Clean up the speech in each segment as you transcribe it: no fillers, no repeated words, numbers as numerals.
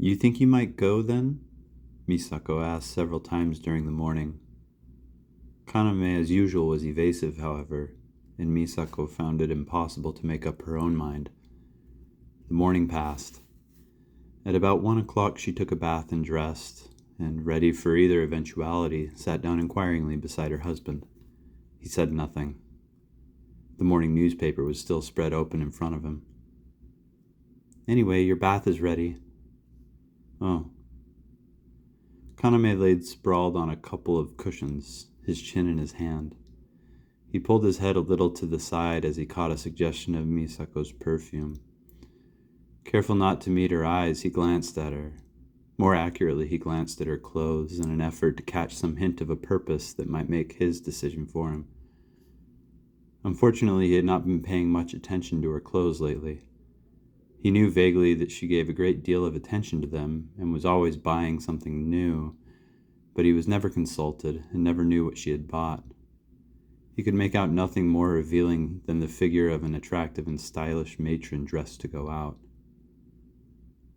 You think you might go, then? Misako asked several times during the morning. Kaname, as usual, was evasive, however, and Misako found it impossible to make up her own mind. The morning passed. At about 1 o'clock she took a bath and dressed, and, ready for either eventuality, sat down inquiringly beside her husband. He said nothing. The morning newspaper was still spread open in front of him. "Anyway, your bath is ready." "Oh." Kaname laid sprawled on a couple of cushions, his chin in his hand. He pulled his head a little to the side as he caught a suggestion of Misako's perfume. Careful not to meet her eyes, he glanced at her. More accurately, he glanced at her clothes in an effort to catch some hint of a purpose that might make his decision for him. Unfortunately, he had not been paying much attention to her clothes lately. He knew vaguely that she gave a great deal of attention to them and was always buying something new, but he was never consulted and never knew what she had bought. He could make out nothing more revealing than the figure of an attractive and stylish matron dressed to go out.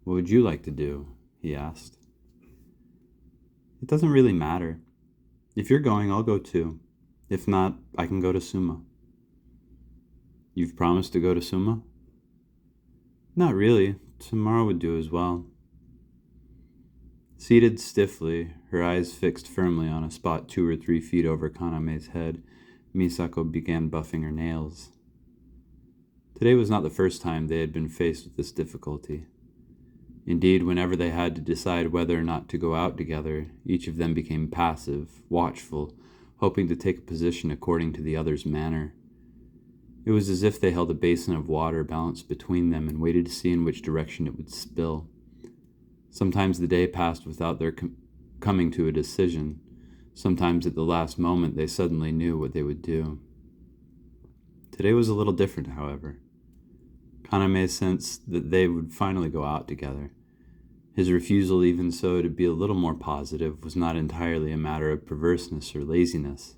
"What would you like to do?" he asked. "It doesn't really matter. If you're going, I'll go too. If not, I can go to Suma." "You've promised to go to Suma?" "Not really. Tomorrow would do as well." Seated stiffly, her eyes fixed firmly on a spot 2 or 3 feet over Kaname's head, Misako began buffing her nails. Today was not the first time they had been faced with this difficulty. Indeed, whenever they had to decide whether or not to go out together, each of them became passive, watchful, hoping to take a position according to the other's manner. It was as if they held a basin of water balanced between them and waited to see in which direction it would spill. Sometimes the day passed without their coming to a decision. Sometimes at the last moment they suddenly knew what they would do. Today was a little different, however. Kaname sensed that they would finally go out together. His refusal, even so, to be a little more positive was not entirely a matter of perverseness or laziness.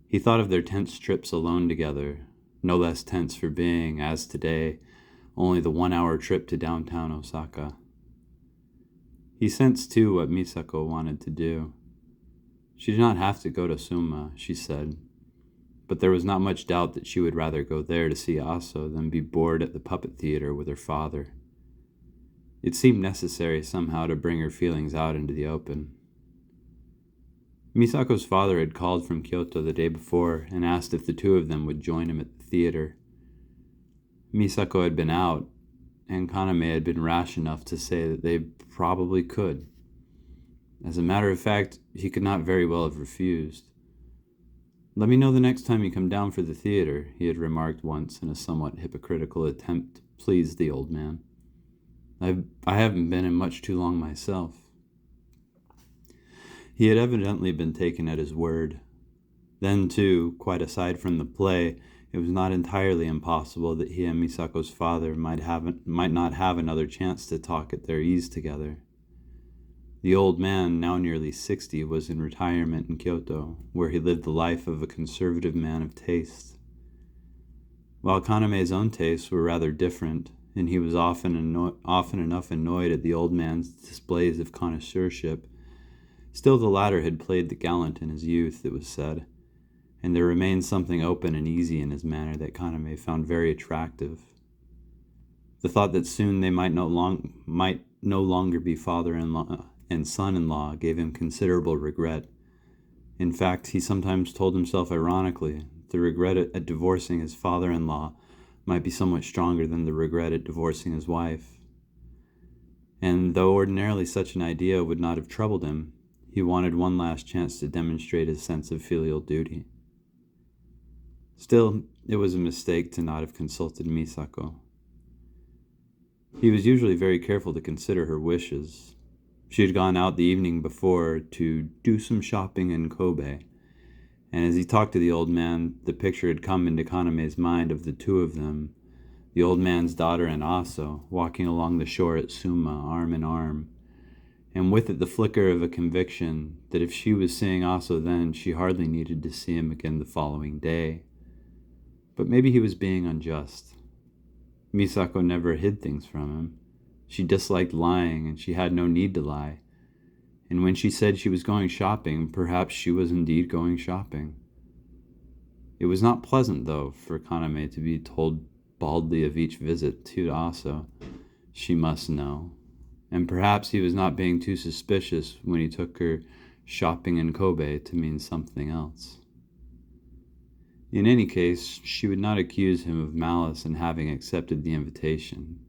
He thought of their tense trips alone together, no less tense for being, as today, only the 1-hour trip to downtown Osaka. He sensed, too, what Misako wanted to do. She did not have to go to Suma, she said, but there was not much doubt that she would rather go there to see Aso than be bored at the puppet theater with her father. It seemed necessary somehow to bring her feelings out into the open. Misako's father had called from Kyoto the day before and asked if the two of them would join him at the theater. Misako had been out, and Kaname had been rash enough to say that they probably could. As a matter of fact, he could not very well have refused. "Let me know the next time you come down for the theater," he had remarked once in a somewhat hypocritical attempt to please the old man. I haven't been in much too long myself." He had evidently been taken at his word. Then, too, quite aside from the play, it was not entirely impossible that he and Misako's father might not have another chance to talk at their ease together. The old man, now nearly 60, was in retirement in Kyoto, where he lived the life of a conservative man of taste. While Kaname's own tastes were rather different, and he was often enough annoyed at the old man's displays of connoisseurship, still the latter had played the gallant in his youth, it was said, and there remained something open and easy in his manner that Kaname found very attractive. The thought that soon they might no longer be father-in-law and son-in-law gave him considerable regret. In fact, he sometimes told himself ironically, the regret at divorcing his father-in-law might be somewhat stronger than the regret at divorcing his wife. And though ordinarily such an idea would not have troubled him, he wanted one last chance to demonstrate his sense of filial duty. Still, it was a mistake to not have consulted Misako. He was usually very careful to consider her wishes. She had gone out the evening before to do some shopping in Kobe, and as he talked to the old man, the picture had come into Kaname's mind of the two of them, the old man's daughter and Aso, walking along the shore at Suma, arm in arm, and with it the flicker of a conviction that if she was seeing Aso then, she hardly needed to see him again the following day. But maybe he was being unjust. Misako never hid things from him. She disliked lying, and she had no need to lie. And when she said she was going shopping, perhaps she was indeed going shopping. It was not pleasant, though, for Kaname to be told baldly of each visit to Aso. She must know. And perhaps he was not being too suspicious when he took her shopping in Kobe to mean something else. In any case, she would not accuse him of malice in having accepted the invitation.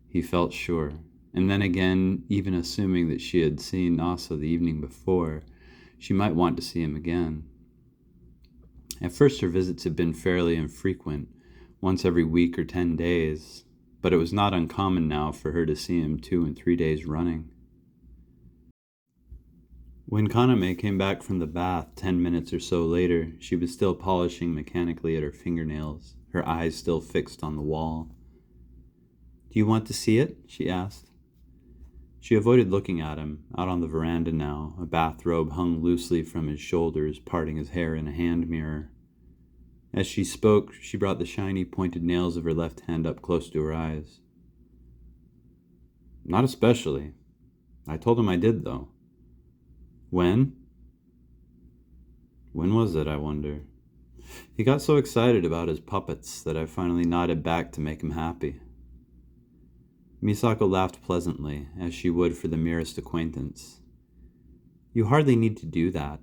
He felt sure. And then again, even assuming that she had seen Aso the evening before, she might want to see him again. At first her visits had been fairly infrequent, once every week or 10 days, but it was not uncommon now for her to see him 2 and 3 days running. When Kaname came back from the bath 10 minutes or so later, she was still polishing mechanically at her fingernails, her eyes still fixed on the wall. "Do you want to see it?" she asked. She avoided looking at him, out on the veranda now, a bathrobe hung loosely from his shoulders, parting his hair in a hand mirror. As she spoke, she brought the shiny, pointed nails of her left hand up close to her eyes. "Not especially. I told him I did, though." "When?" "When was it, I wonder? He got so excited about his puppets that I finally nodded back to make him happy." Misako laughed pleasantly, as she would for the merest acquaintance. "You hardly need to do that.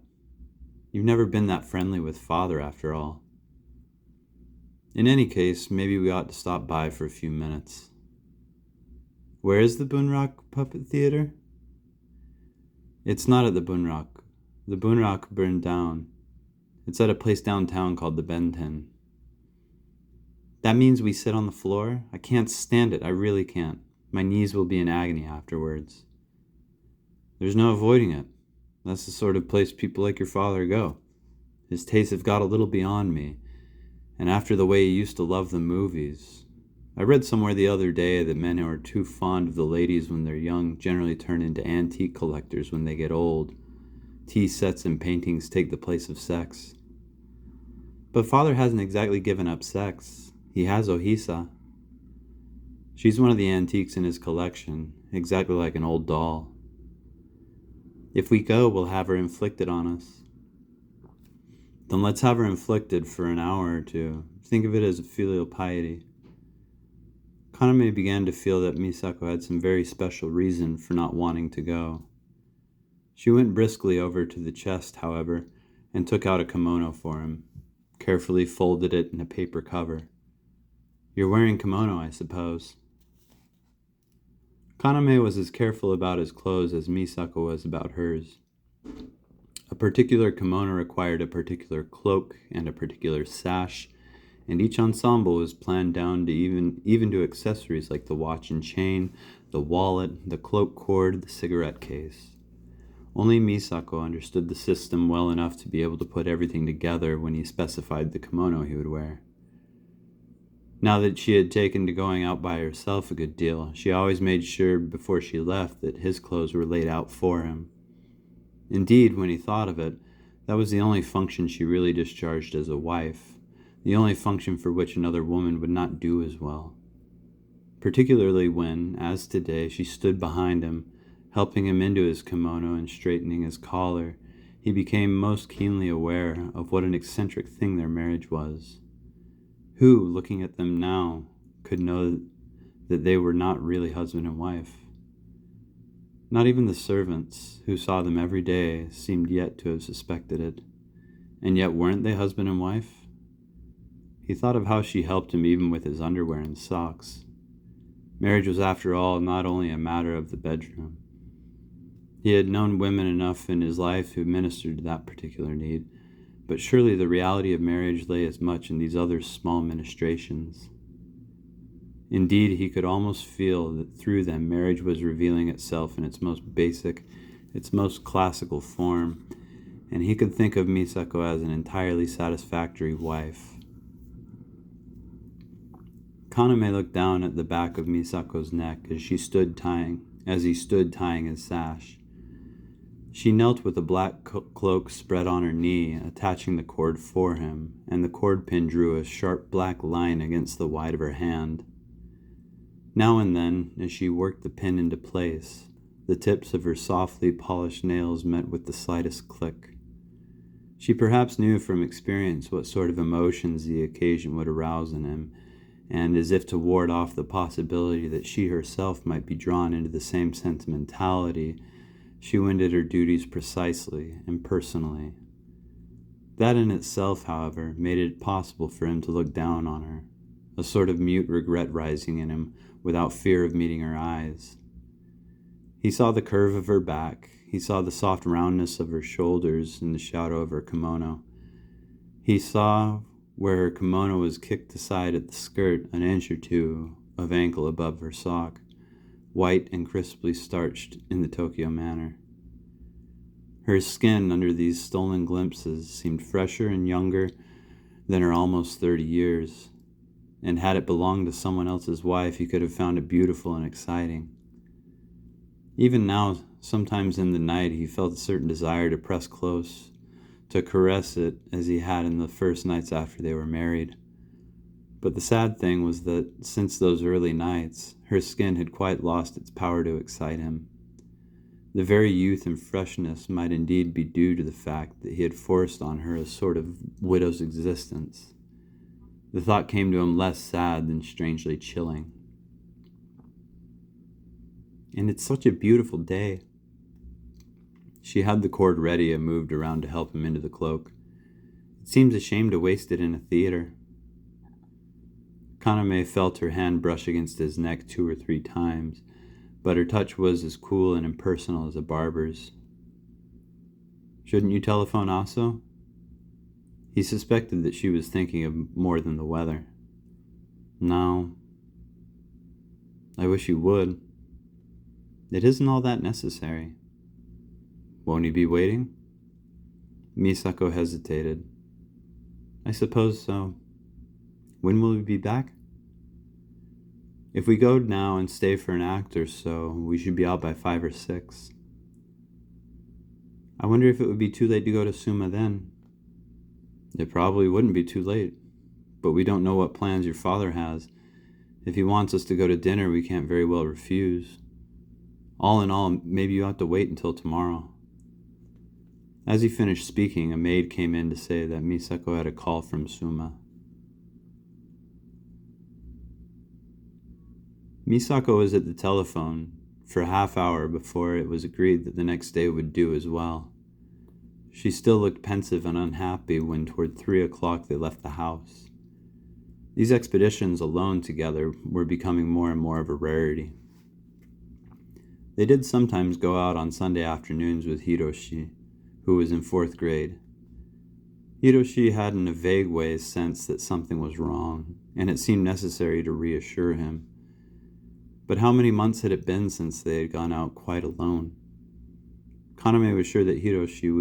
You've never been that friendly with father, after all. In any case, maybe we ought to stop by for a few minutes." "Where is the Bunrak Puppet Theater?" "It's not at the Bunrak. The Bunrak burned down. It's at a place downtown called the Benten." "That means we sit on the floor? I can't stand it, I really can't. My knees will be in agony afterwards." "There's no avoiding it. That's the sort of place people like your father go. His tastes have got a little beyond me, and after the way he used to love the movies. I read somewhere the other day that men who are too fond of the ladies when they're young generally turn into antique collectors when they get old. Tea sets and paintings take the place of sex." "But father hasn't exactly given up sex. He has Ohisa." "She's one of the antiques in his collection, exactly like an old doll." "If we go, we'll have her inflicted on us." "Then let's have her inflicted for an hour or two. Think of it as a filial piety." Kaname began to feel that Misako had some very special reason for not wanting to go. She went briskly over to the chest, however, and took out a kimono for him, carefully folded it in a paper cover. "You're wearing kimono, I suppose?" Kaname was as careful about his clothes as Misako was about hers. A particular kimono required a particular cloak and a particular sash, and each ensemble was planned down to even to accessories like the watch and chain, the wallet, the cloak cord, the cigarette case. Only Misako understood the system well enough to be able to put everything together when he specified the kimono he would wear. Now that she had taken to going out by herself a good deal, she always made sure before she left that his clothes were laid out for him. Indeed, when he thought of it, that was the only function she really discharged as a wife, the only function for which another woman would not do as well. Particularly when, as today, she stood behind him, helping him into his kimono and straightening his collar, he became most keenly aware of what an eccentric thing their marriage was. Who, looking at them now, could know that they were not really husband and wife? Not even the servants, who saw them every day, seemed yet to have suspected it. And yet weren't they husband and wife? He thought of how she helped him even with his underwear and socks. Marriage was, after all, not only a matter of the bedroom. He had known women enough in his life who ministered to that particular need, but surely the reality of marriage lay as much in these other small ministrations. Indeed, he could almost feel that through them marriage was revealing itself in its most basic, its most classical form, and he could think of Misako as an entirely satisfactory wife. Kaname looked down at the back of Misako's neck as he stood tying his sash. She knelt with a black cloak spread on her knee, attaching the cord for him, and the cord pin drew a sharp black line against the white of her hand. Now and then, as she worked the pin into place, the tips of her softly polished nails met with the slightest click. She perhaps knew from experience what sort of emotions the occasion would arouse in him, and as if to ward off the possibility that she herself might be drawn into the same sentimentality, she wended her duties precisely and personally. That in itself, however, made it possible for him to look down on her, a sort of mute regret rising in him without fear of meeting her eyes. He saw the curve of her back. He saw the soft roundness of her shoulders in the shadow of her kimono. He saw where her kimono was kicked aside at the skirt an inch or two of ankle above her sock, white and crisply starched in the Tokyo manner. Her skin under these stolen glimpses seemed fresher and younger than her almost 30 years, and had it belonged to someone else's wife, he could have found it beautiful and exciting. Even now, sometimes in the night, he felt a certain desire to press close, to caress it as he had in the first nights after they were married. But the sad thing was that since those early nights, her skin had quite lost its power to excite him. The very youth and freshness might indeed be due to the fact that he had forced on her a sort of widow's existence. The thought came to him less sad than strangely chilling. And it's such a beautiful day. She had the cord ready and moved around to help him into the cloak. It seems a shame to waste it in a theater. Kaname felt her hand brush against his neck 2 or 3 times, but her touch was as cool and impersonal as a barber's. Shouldn't you telephone Aso? He suspected that she was thinking of more than the weather. No. I wish you would. It isn't all that necessary. Won't he be waiting? Misako hesitated. I suppose so. When will we be back? If we go now and stay for an act or so, we should be out by 5 or 6. I wonder if it would be too late to go to Suma then. It probably wouldn't be too late, but we don't know what plans your father has. If he wants us to go to dinner, we can't very well refuse. All in all, maybe you have to wait until tomorrow. As he finished speaking, a maid came in to say that Misako had a call from Suma. Misako was at the telephone for a half hour before it was agreed that the next day would do as well. She still looked pensive and unhappy when toward 3 o'clock they left the house. These expeditions alone together were becoming more and more of a rarity. They did sometimes go out on Sunday afternoons with Hiroshi, who was in 4th grade. Hiroshi had in a vague way sensed that something was wrong, and it seemed necessary to reassure him. But how many months had it been since they had gone out quite alone? Kaname was sure that Hiroshi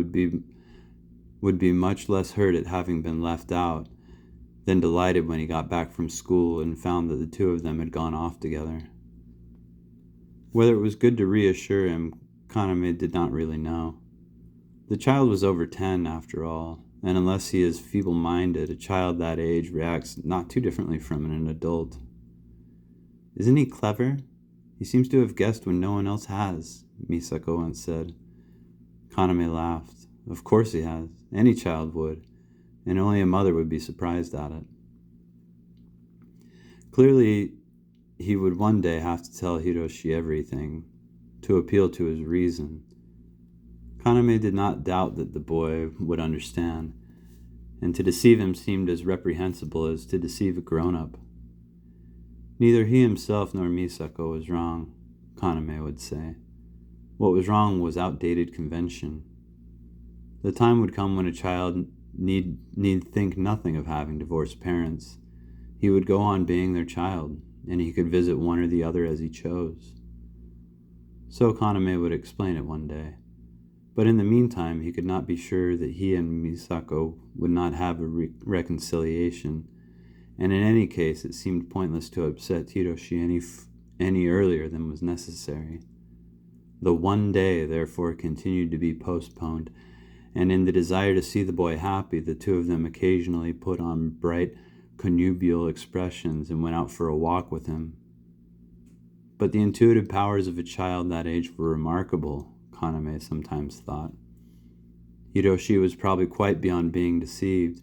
would be much less hurt at having been left out than delighted when he got back from school and found that the 2 of them had gone off together. Whether it was good to reassure him, Kaname did not really know. The child was over 10 after all, and unless he is feeble-minded, a child that age reacts not too differently from an adult. Isn't he clever? He seems to have guessed when no one else has, Misako once said. Kaname laughed. Of course he has. Any child would, and only a mother would be surprised at it. Clearly, he would one day have to tell Hiroshi everything, to appeal to his reason. Kaname did not doubt that the boy would understand, and to deceive him seemed as reprehensible as to deceive a grown-up. Neither he himself nor Misako was wrong, Kaname would say. What was wrong was outdated convention. The time would come when a child need think nothing of having divorced parents. He would go on being their child, and he could visit one or the other as he chose. So Kaname would explain it one day. But in the meantime, he could not be sure that he and Misako would not have a reconciliation, and in any case it seemed pointless to upset Hiroshi any earlier than was necessary. The one day, therefore, continued to be postponed, and in the desire to see the boy happy, the 2 of them occasionally put on bright, connubial expressions and went out for a walk with him. But the intuitive powers of a child that age were remarkable, Kaname sometimes thought. Hiroshi was probably quite beyond being deceived,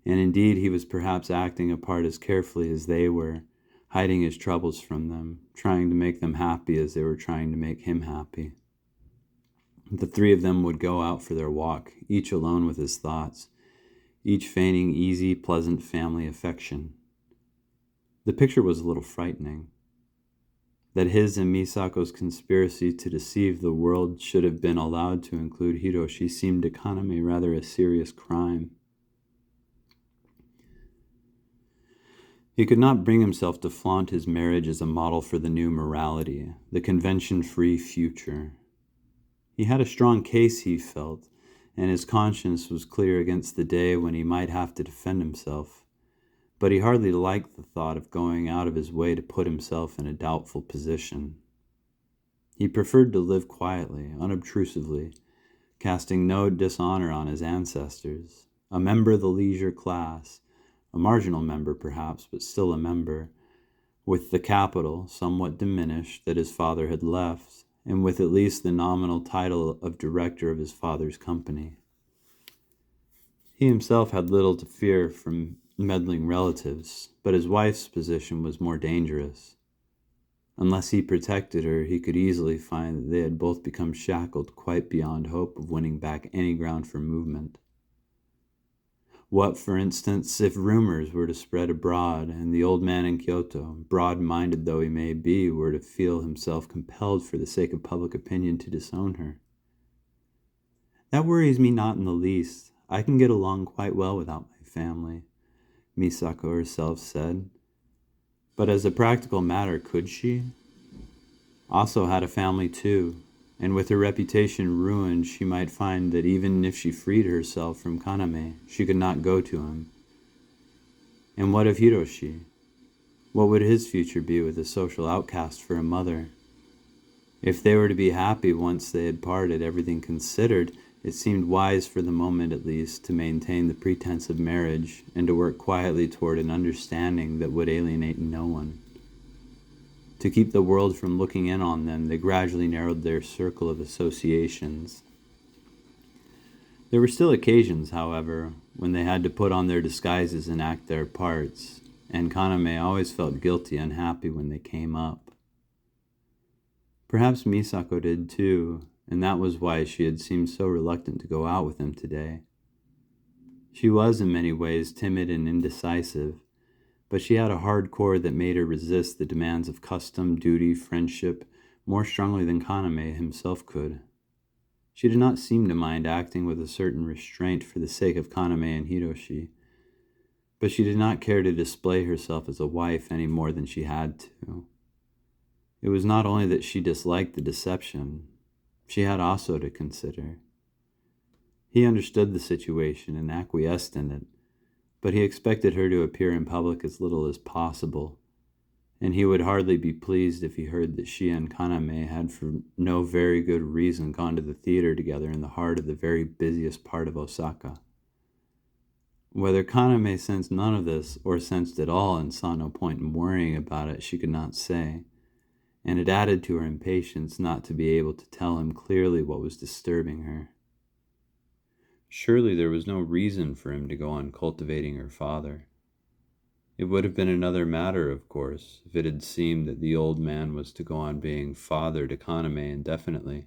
and indeed he was perhaps acting a part as carefully as they were, hiding his troubles from them, trying to make them happy as they were trying to make him happy. The three of them would go out for their walk, each alone with his thoughts, each feigning easy, pleasant family affection. The picture was a little frightening. That his and Misako's conspiracy to deceive the world should have been allowed to include Hiroshi seemed to Kaname rather a serious crime. He could not bring himself to flaunt his marriage as a model for the new morality, the convention-free future. He had a strong case, he felt, and his conscience was clear against the day when he might have to defend himself. But he hardly liked the thought of going out of his way to put himself in a doubtful position. He preferred to live quietly, unobtrusively, casting no dishonor on his ancestors, a member of the leisure class, a marginal member perhaps, but still a member, with the capital, somewhat diminished, that his father had left, and with at least the nominal title of director of his father's company. He himself had little to fear from meddling relatives, but his wife's position was more dangerous. Unless he protected her, he could easily find that they had both become shackled quite beyond hope of winning back any ground for movement. What, for instance, if rumors were to spread abroad, and the old man in Kyoto, broad-minded though he may be, were to feel himself compelled for the sake of public opinion to disown her? That worries me not in the least. I can get along quite well without my family, Misako herself said. But as a practical matter, could she? Aso had a family too, and with her reputation ruined, she might find that even if she freed herself from Kaname, she could not go to him. And what of Hiroshi? What would his future be with a social outcast for a mother? If they were to be happy once they had parted, everything considered, it seemed wise for the moment at least to maintain the pretense of marriage and to work quietly toward an understanding that would alienate no one. To keep the world from looking in on them, they gradually narrowed their circle of associations. There were still occasions, however, when they had to put on their disguises and act their parts, and Kaname always felt guilty and unhappy when they came up. Perhaps Misako did too, and that was why she had seemed so reluctant to go out with him today. She was in many ways timid and indecisive, but she had a hard core that made her resist the demands of custom, duty, friendship, more strongly than Kaname himself could. She did not seem to mind acting with a certain restraint for the sake of Kaname and Hiroshi, but she did not care to display herself as a wife any more than she had to. It was not only that she disliked the deception, she had also to consider. He understood the situation and acquiesced in it, but he expected her to appear in public as little as possible, and he would hardly be pleased if he heard that she and Kaname had for no very good reason gone to the theater together in the heart of the very busiest part of Osaka. Whether Kaname sensed none of this, or sensed it all and saw no point in worrying about it, she could not say, and it added to her impatience not to be able to tell him clearly what was disturbing her. Surely there was no reason for him to go on cultivating her father. It would have been another matter, of course, if it had seemed that the old man was to go on being father to Kaname indefinitely.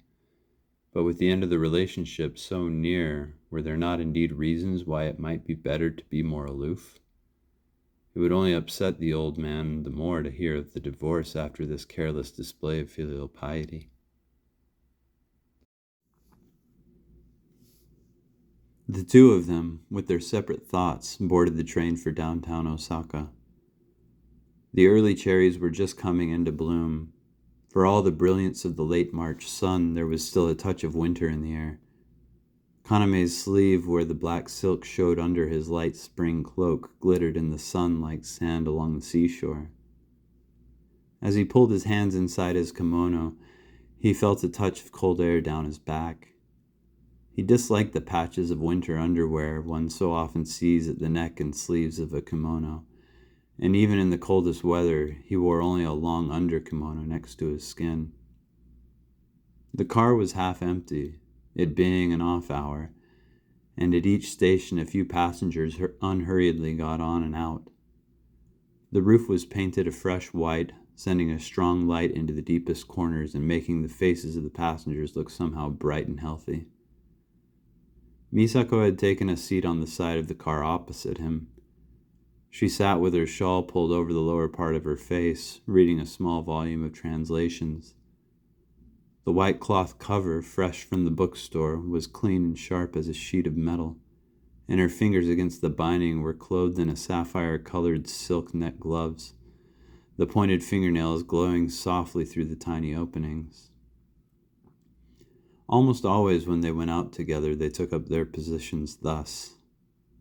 But with the end of the relationship so near, were there not indeed reasons why it might be better to be more aloof? It would only upset the old man the more to hear of the divorce after this careless display of filial piety. The two of them, with their separate thoughts, boarded the train for downtown Osaka. The early cherries were just coming into bloom. For all the brilliance of the late March sun, there was still a touch of winter in the air. Kaname's sleeve, where the black silk showed under his light spring cloak, glittered in the sun like sand along the seashore. As he pulled his hands inside his kimono, he felt a touch of cold air down his back. He disliked the patches of winter underwear one so often sees at the neck and sleeves of a kimono, and even in the coldest weather, he wore only a long under-kimono next to his skin. The car was half empty, it being an off hour, and at each station a few passengers unhurriedly got on and out. The roof was painted a fresh white, sending a strong light into the deepest corners and making the faces of the passengers look somehow bright and healthy. Misako had taken a seat on the side of the car opposite him. She sat with her shawl pulled over the lower part of her face, reading a small volume of translations. The white cloth cover, fresh from the bookstore, was clean and sharp as a sheet of metal, and her fingers against the binding were clothed in a sapphire-colored silk neck gloves, the pointed fingernails glowing softly through the tiny openings. Almost always when they went out together, they took up their positions thus.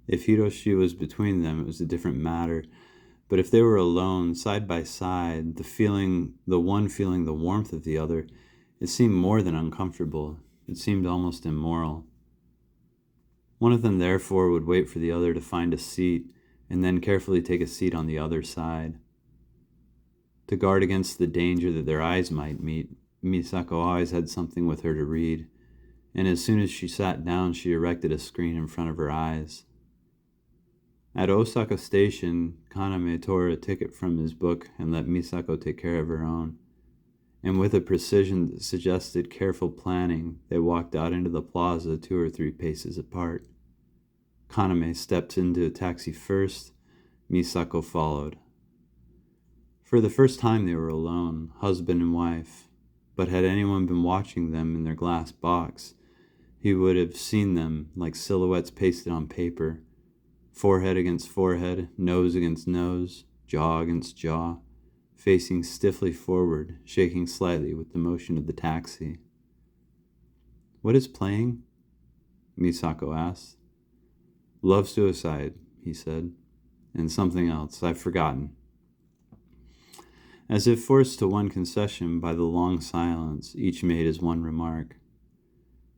If Hiroshi was between them, it was a different matter, but if they were alone, side by side, the one feeling the warmth of the other, it seemed more than uncomfortable. It seemed almost immoral. One of them, therefore, would wait for the other to find a seat, and then carefully take a seat on the other side. To guard against the danger that their eyes might meet, Misako always had something with her to read, and as soon as she sat down, she erected a screen in front of her eyes. At Osaka Station, Kaname tore a ticket from his book and let Misako take care of her own. And with a precision that suggested careful planning, they walked out into the plaza 2 or 3 paces apart. Kaname stepped into a taxi first, Misako followed. For the first time they were alone, husband and wife, but had anyone been watching them in their glass box, he would have seen them like silhouettes pasted on paper, forehead against forehead, nose against nose, jaw against jaw, facing stiffly forward, shaking slightly with the motion of the taxi. "What is playing?" Misako asked. "Love Suicide," he said, "and something else. I've forgotten." As if forced to one concession by the long silence, each made his one remark.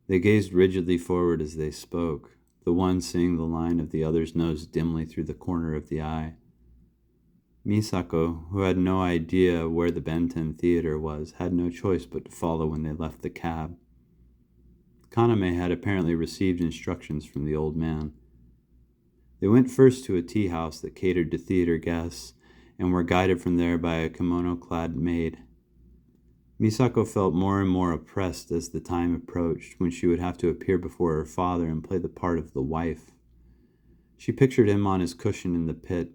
They gazed rigidly forward as they spoke, the one seeing the line of the other's nose dimly through the corner of the eye. Misako, who had no idea where the Benten Theater was, had no choice but to follow when they left the cab. Kaname had apparently received instructions from the old man. They went first to a tea house that catered to theater guests, and were guided from there by a kimono-clad maid. Misako felt more and more oppressed as the time approached when she would have to appear before her father and play the part of the wife. She pictured him on his cushion in the pit,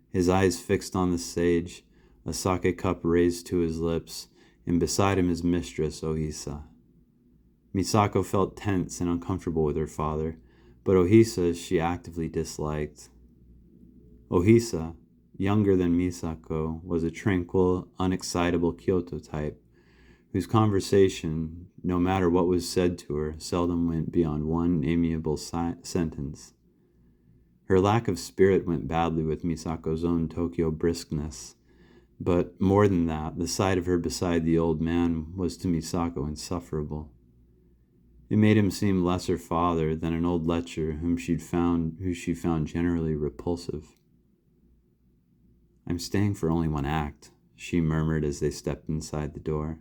his eyes fixed on the sage, a sake cup raised to his lips, and beside him his mistress, Ohisa. Misako felt tense and uncomfortable with her father, but Ohisa she actively disliked. Ohisa, younger than Misako, was a tranquil, unexcitable Kyoto type, whose conversation, no matter what was said to her, seldom went beyond one amiable sentence. Her lack of spirit went badly with Misako's own Tokyo briskness, but more than that, the sight of her beside the old man was to Misako insufferable. It made him seem less her father than an old lecher who she found generally repulsive. "I'm staying for only one act," she murmured as they stepped inside the door.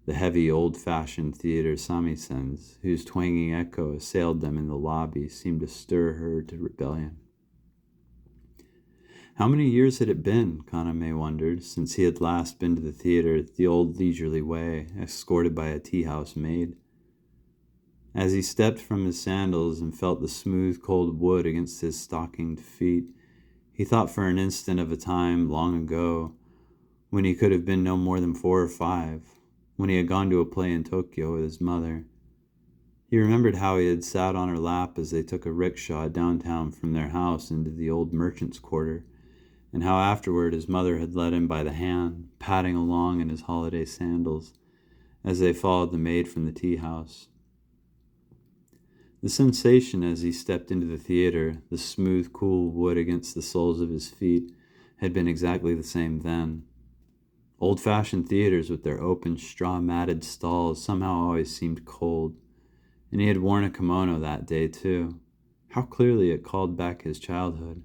The heavy, old-fashioned theater samisens, whose twanging echo assailed them in the lobby, seemed to stir her to rebellion. How many years had it been, Kaname wondered, since he had last been to the theater the old leisurely way, escorted by a tea-house maid? As he stepped from his sandals and felt the smooth, cold wood against his stockinged feet, he thought for an instant of a time long ago when he could have been no more than 4 or 5, when he had gone to a play in Tokyo with his mother. He remembered how he had sat on her lap as they took a rickshaw downtown from their house into the old merchant's quarter, and how afterward his mother had led him by the hand, padding along in his holiday sandals, as they followed the maid from the tea-house. The sensation as he stepped into the theater, the smooth, cool wood against the soles of his feet, had been exactly the same then. Old-fashioned theaters with their open, straw-matted stalls somehow always seemed cold, and he had worn a kimono that day, too. How clearly it called back his childhood,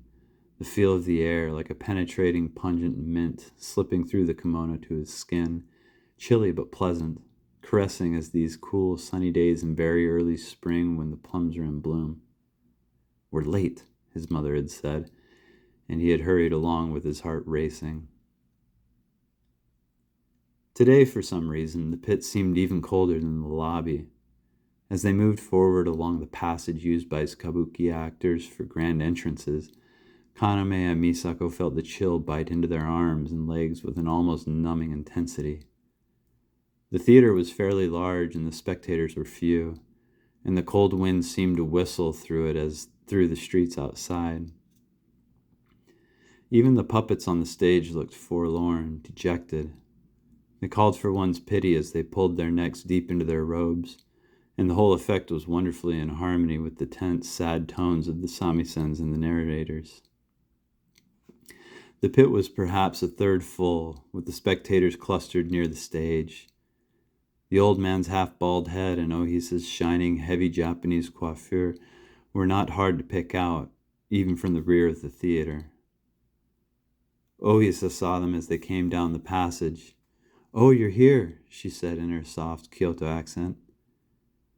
the feel of the air like a penetrating, pungent mint slipping through the kimono to his skin, chilly but pleasant, caressing as these cool, sunny days in very early spring when the plums are in bloom. "We're late," his mother had said, and he had hurried along with his heart racing. Today, for some reason, the pit seemed even colder than the lobby. As they moved forward along the passage used by kabuki actors for grand entrances, Kaname and Misako felt the chill bite into their arms and legs with an almost numbing intensity. The theater was fairly large and the spectators were few, and the cold wind seemed to whistle through it as through the streets outside. Even the puppets on the stage looked forlorn, dejected. They called for one's pity as they pulled their necks deep into their robes, and the whole effect was wonderfully in harmony with the tense, sad tones of the samisens and the narrators. The pit was perhaps a third full, with the spectators clustered near the stage. The old man's half-bald head and Ohisa's shining, heavy Japanese coiffure were not hard to pick out, even from the rear of the theater. Ohisa saw them as they came down the passage. "Oh, you're here," she said in her soft Kyoto accent.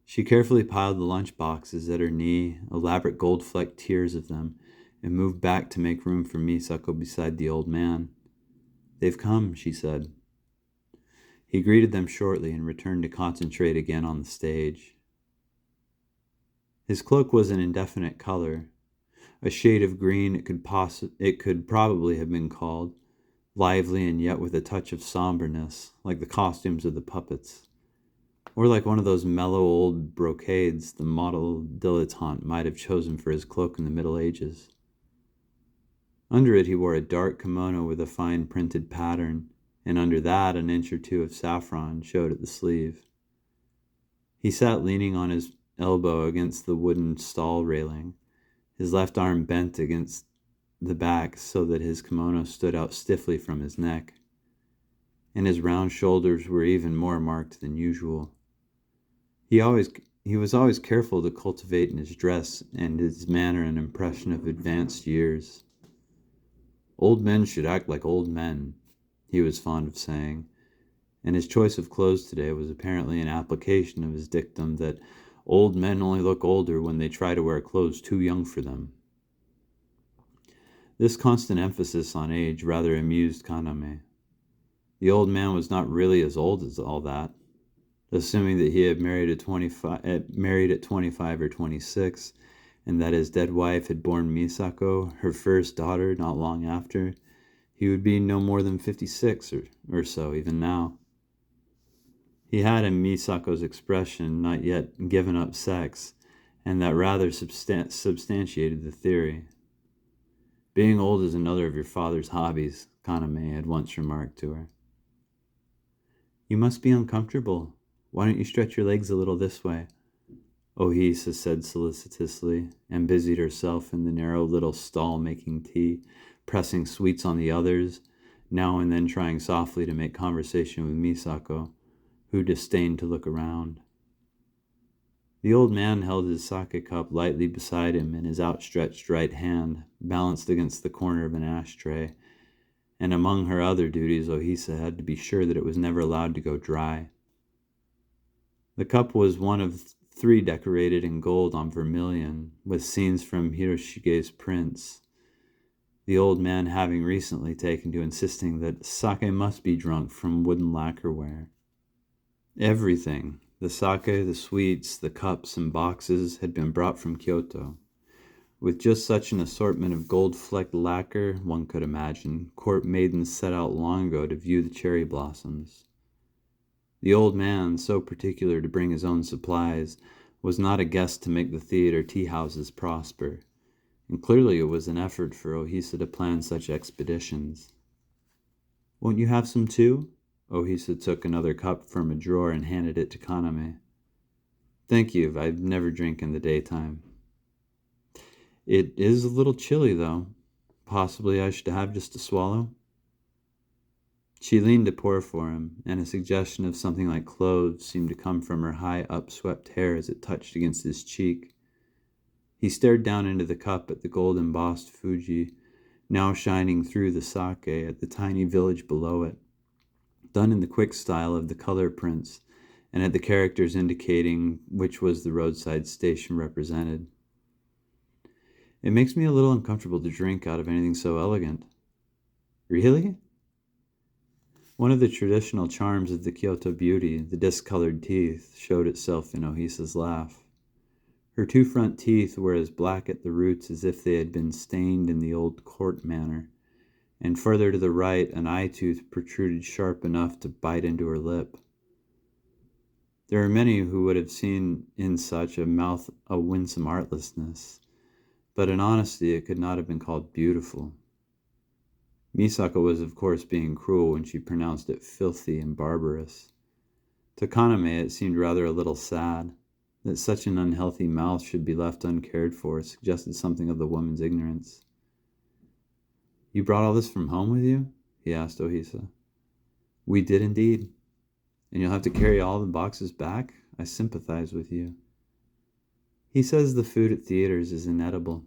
She carefully piled the lunch boxes at her knee, elaborate gold-flecked tiers of them, and moved back to make room for Misako beside the old man. "They've come," she said. He greeted them shortly and returned to concentrate again on the stage. His cloak was an indefinite color, a shade of green it could probably have been called, lively and yet with a touch of somberness, like the costumes of the puppets, or like one of those mellow old brocades the model dilettante might have chosen for his cloak in the Middle Ages. Under it he wore a dark kimono with a fine printed pattern, and under that an inch or two of saffron showed at the sleeve. He sat leaning on his elbow against the wooden stall railing, his left arm bent against the back so that his kimono stood out stiffly from his neck, and his round shoulders were even more marked than usual. He was always careful to cultivate in his dress and his manner an impression of advanced years. "Old men should act like old men," he was fond of saying, and his choice of clothes today was apparently an application of his dictum that old men only look older when they try to wear clothes too young for them. This constant emphasis on age rather amused Kaname. The old man was not really as old as all that. Assuming that he had married at 25 or 26, and that his dead wife had borne Misako, her first daughter, not long after, he would be no more than 56 or so, even now. He had in Misako's expression not yet given up sex, and that rather substantiated the theory. "Being old is another of your father's hobbies," Kaname had once remarked to her. "You must be uncomfortable. Why don't you stretch your legs a little this way?" Ohisa said solicitously, and busied herself in the narrow little stall making tea, pressing sweets on the others, now and then trying softly to make conversation with Misako, who disdained to look around. The old man held his sake cup lightly beside him in his outstretched right hand, balanced against the corner of an ashtray, and among her other duties Ohisa had to be sure that it was never allowed to go dry. The cup was one of 3 decorated in gold on vermilion, with scenes from Hiroshige's prints, the old man having recently taken to insisting that sake must be drunk from wooden lacquerware. Everything, the sake, the sweets, the cups and boxes, had been brought from Kyoto. With just such an assortment of gold-flecked lacquer, one could imagine, court maidens set out long ago to view the cherry blossoms. The old man, so particular to bring his own supplies, was not a guest to make the theater tea-houses prosper, and clearly it was an effort for Ohisa to plan such expeditions. "Won't you have some too?" Ohisa took another cup from a drawer and handed it to Kaname. "Thank you, I never drink in the daytime." "It is a little chilly, though. Possibly I should have just a swallow?" She leaned to pour for him, and a suggestion of something like cloves seemed to come from her high upswept hair as it touched against his cheek. He stared down into the cup at the gold-embossed Fuji, now shining through the sake at the tiny village below it, done in the quick style of the color prints, and at the characters indicating which was the roadside station represented. It makes me a little uncomfortable to drink out of anything so elegant. Really? One of the traditional charms of the Kyoto beauty, the discolored teeth, showed itself in Ohisa's laugh. Her two front teeth were as black at the roots as if they had been stained in the old court manner, and further to the right an eye tooth protruded sharp enough to bite into her lip. There are many who would have seen in such a mouth a winsome artlessness, but in honesty it could not have been called beautiful. Misako was of course being cruel when she pronounced it filthy and barbarous. To Kaname it seemed rather a little sad. That such an unhealthy mouth should be left uncared for suggested something of the woman's ignorance. "You brought all this from home with you?" he asked Ohisa. "We did indeed. And you'll have to carry all the boxes back? I sympathize with you." "He says the food at theaters is inedible."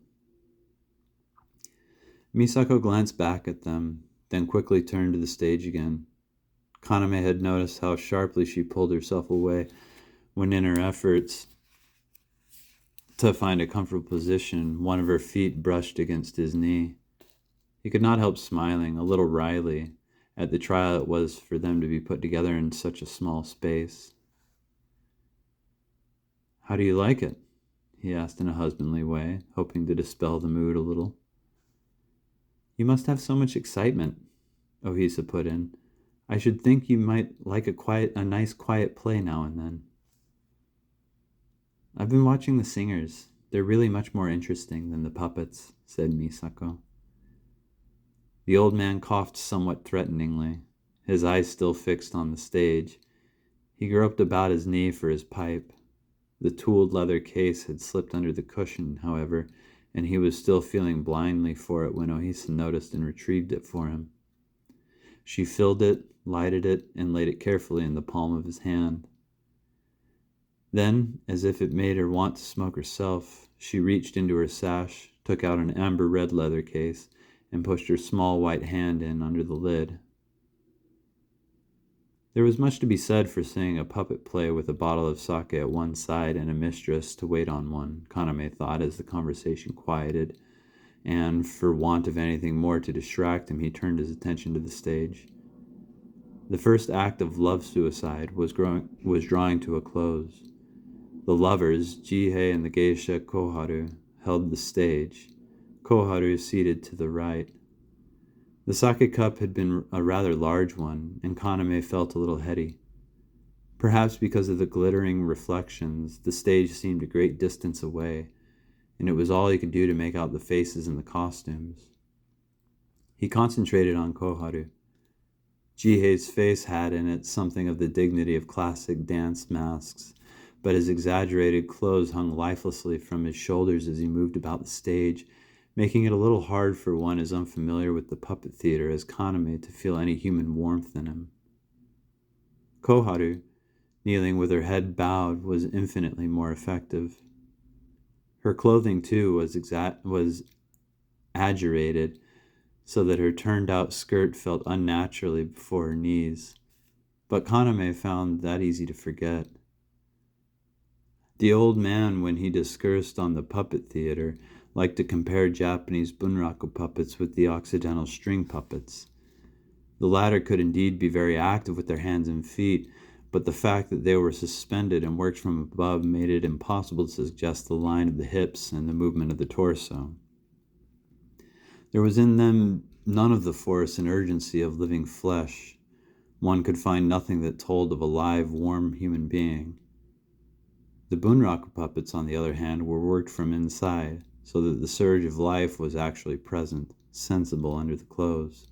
Misako glanced back at them, then quickly turned to the stage again. Kaname had noticed how sharply she pulled herself away when in her efforts to find a comfortable position, one of her feet brushed against his knee. He could not help smiling, a little wryly, at the trial it was for them to be put together in such a small space. "How do you like it?" he asked in a husbandly way, hoping to dispel the mood a little. "You must have so much excitement," Ohisa put in. "I should think you might like a nice quiet play now and then." "I've been watching the singers. They're really much more interesting than the puppets," said Misako. The old man coughed somewhat threateningly, his eyes still fixed on the stage. He groped about his knee for his pipe. The tooled leather case had slipped under the cushion, however, and he was still feeling blindly for it when Ohisa noticed and retrieved it for him. She filled it, lighted it, and laid it carefully in the palm of his hand. Then, as if it made her want to smoke herself, she reached into her sash, took out an amber-red leather case, and pushed her small white hand in under the lid. There was much to be said for seeing a puppet play with a bottle of sake at one side and a mistress to wait on one, Kaname thought as the conversation quieted, and, for want of anything more to distract him, he turned his attention to the stage. The first act of Love Suicide was drawing to a close. The lovers, Jihei and the geisha Koharu, held the stage, Koharu seated to the right. The sake cup had been a rather large one, and Kaname felt a little heady. Perhaps because of the glittering reflections, the stage seemed a great distance away, and it was all he could do to make out the faces and the costumes. He concentrated on Koharu. Jihei's face had in it something of the dignity of classic dance masks, but his exaggerated clothes hung lifelessly from his shoulders as he moved about the stage, making it a little hard for one as unfamiliar with the puppet theater as Kaname to feel any human warmth in him. Koharu, kneeling with her head bowed, was infinitely more effective. Her clothing, too, was agerated, so that her turned-out skirt felt unnaturally before her knees, but Kaname found that easy to forget. The old man, when he discoursed on the puppet theater, liked to compare Japanese bunraku puppets with the Occidental string puppets. The latter could indeed be very active with their hands and feet, but the fact that they were suspended and worked from above made it impossible to suggest the line of the hips and the movement of the torso. There was in them none of the force and urgency of living flesh. One could find nothing that told of a live, warm human being. The bunraku puppets, on the other hand, were worked from inside, so that the surge of life was actually present, sensible under the clothes.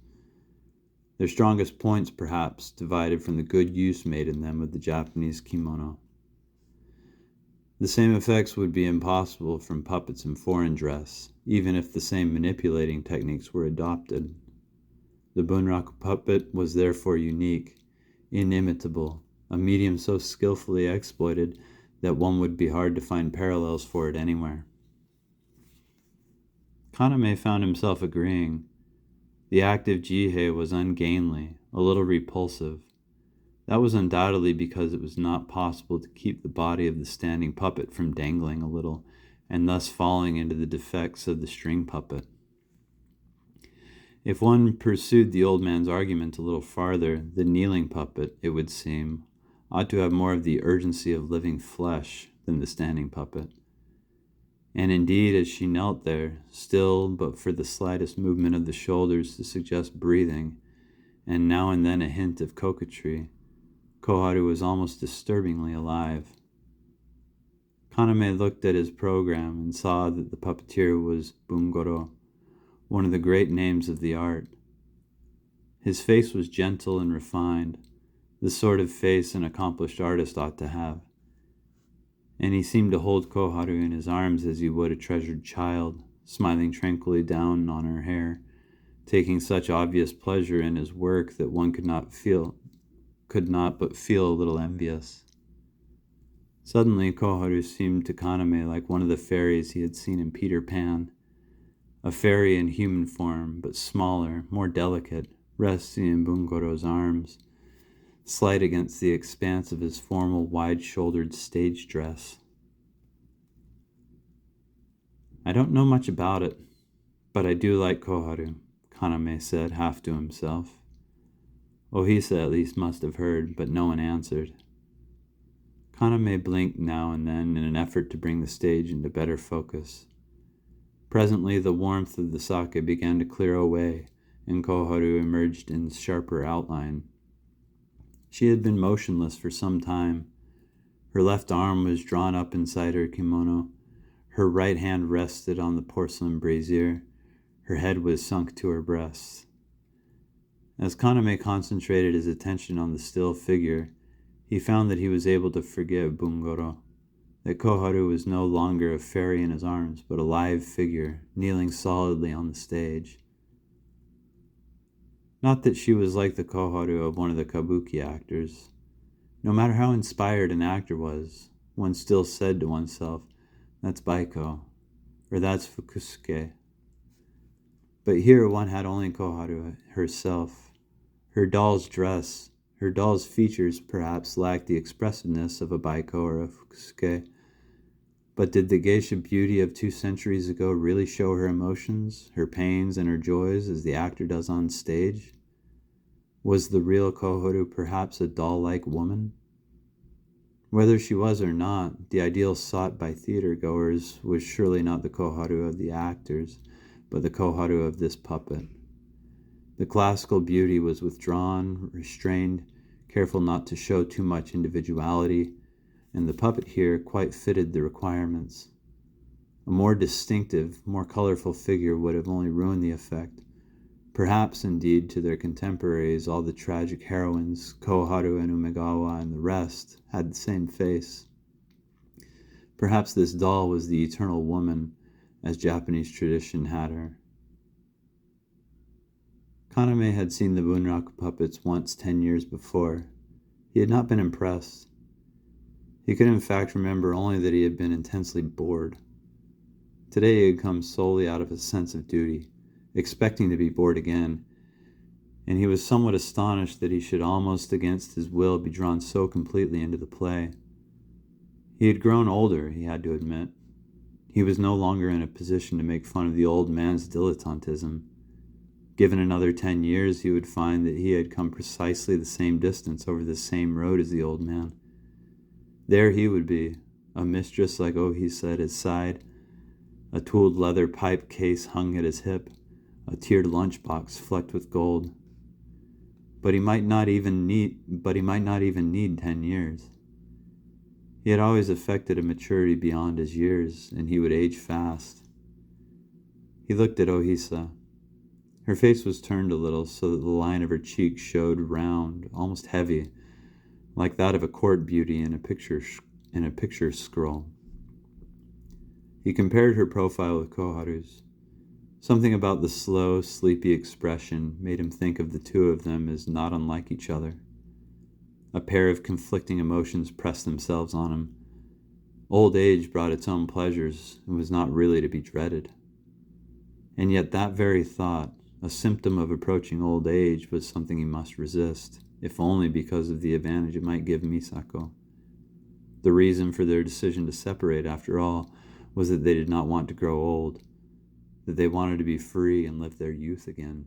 Their strongest points, perhaps, divided from the good use made in them of the Japanese kimono. The same effects would be impossible from puppets in foreign dress, even if the same manipulating techniques were adopted. The bunraku puppet was therefore unique, inimitable, a medium so skillfully exploited that one would be hard to find parallels for it anywhere. Kaname found himself agreeing. The active Jihei was ungainly, a little repulsive. That was undoubtedly because it was not possible to keep the body of the standing puppet from dangling a little, and thus falling into the defects of the string puppet. If one pursued the old man's argument a little farther, the kneeling puppet, it would seem, ought to have more of the urgency of living flesh than the standing puppet. And indeed, as she knelt there, still but for the slightest movement of the shoulders to suggest breathing, and now and then a hint of coquetry, Koharu was almost disturbingly alive. Kaname looked at his program and saw that the puppeteer was Bungoro, one of the great names of the art. His face was gentle and refined, the sort of face an accomplished artist ought to have, and he seemed to hold Koharu in his arms as he would a treasured child, smiling tranquilly down on her hair, taking such obvious pleasure in his work that one could not but feel a little envious. Suddenly, Koharu seemed to Kaname like one of the fairies he had seen in Peter Pan, a fairy in human form, but smaller, more delicate, resting in Bungoro's arms, slight against the expanse of his formal, wide-shouldered stage dress. "I don't know much about it, but I do like Koharu," Kaname said, half to himself. Ohisa at least must have heard, but no one answered. Kaname blinked now and then in an effort to bring the stage into better focus. Presently the warmth of the sake began to clear away, and Koharu emerged in sharper outline. She had been motionless for some time. Her left arm was drawn up inside her kimono. Her right hand rested on the porcelain brazier. Her head was sunk to her breasts. As Kaname concentrated his attention on the still figure, he found that he was able to forget Bungoro, that Koharu was no longer a fairy in his arms, but a live figure, kneeling solidly on the stage. Not that she was like the Koharu of one of the kabuki actors. No matter how inspired an actor was, one still said to oneself, "That's Baiko," or "That's Fukusuke." But here one had only Koharu herself. Her doll's dress, her doll's features perhaps lacked the expressiveness of a Baiko or a Fukusuke. But did the geisha beauty of 2 centuries ago really show her emotions, her pains, and her joys as the actor does on stage? Was the real Koharu perhaps a doll-like woman? Whether she was or not, the ideal sought by theater-goers was surely not the Koharu of the actors, but the Koharu of this puppet. The classical beauty was withdrawn, restrained, careful not to show too much individuality, and the puppet here quite fitted the requirements. A more distinctive, more colorful figure would have only ruined the effect. Perhaps, indeed, to their contemporaries, all the tragic heroines, Koharu and Umegawa and the rest, had the same face. Perhaps this doll was the eternal woman, as Japanese tradition had her. Kaname had seen the Bunraku puppets once 10 years before. He had not been impressed. He could in fact remember only that he had been intensely bored. Today he had come solely out of a sense of duty, expecting to be bored again, and he was somewhat astonished that he should almost against his will be drawn so completely into the play. He had grown older, he had to admit. He was no longer in a position to make fun of the old man's dilettantism. Given another 10 years, he would find that he had come precisely the same distance over the same road as the old man. There he would be, a mistress like Ohisa at his side, a tooled leather pipe case hung at his hip, a tiered lunchbox flecked with gold. But he might not even need 10 years. He had always affected a maturity beyond his years, and he would age fast. He looked at Ohisa. Her face was turned a little so that the line of her cheek showed round, almost heavy, like that of a court beauty in a picture scroll. He compared her profile with Koharu's. Something about the slow, sleepy expression made him think of the two of them as not unlike each other. A pair of conflicting emotions pressed themselves on him. Old age brought its own pleasures and was not really to be dreaded. And yet that very thought, A symptom of approaching old age was something he must resist, if only because of the advantage it might give Misako. The reason for their decision to separate, after all, was that they did not want to grow old, that they wanted to be free and live their youth again.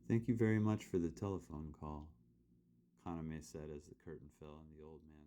"Thank you very much for the telephone call," Kaname said as the curtain fell and the old man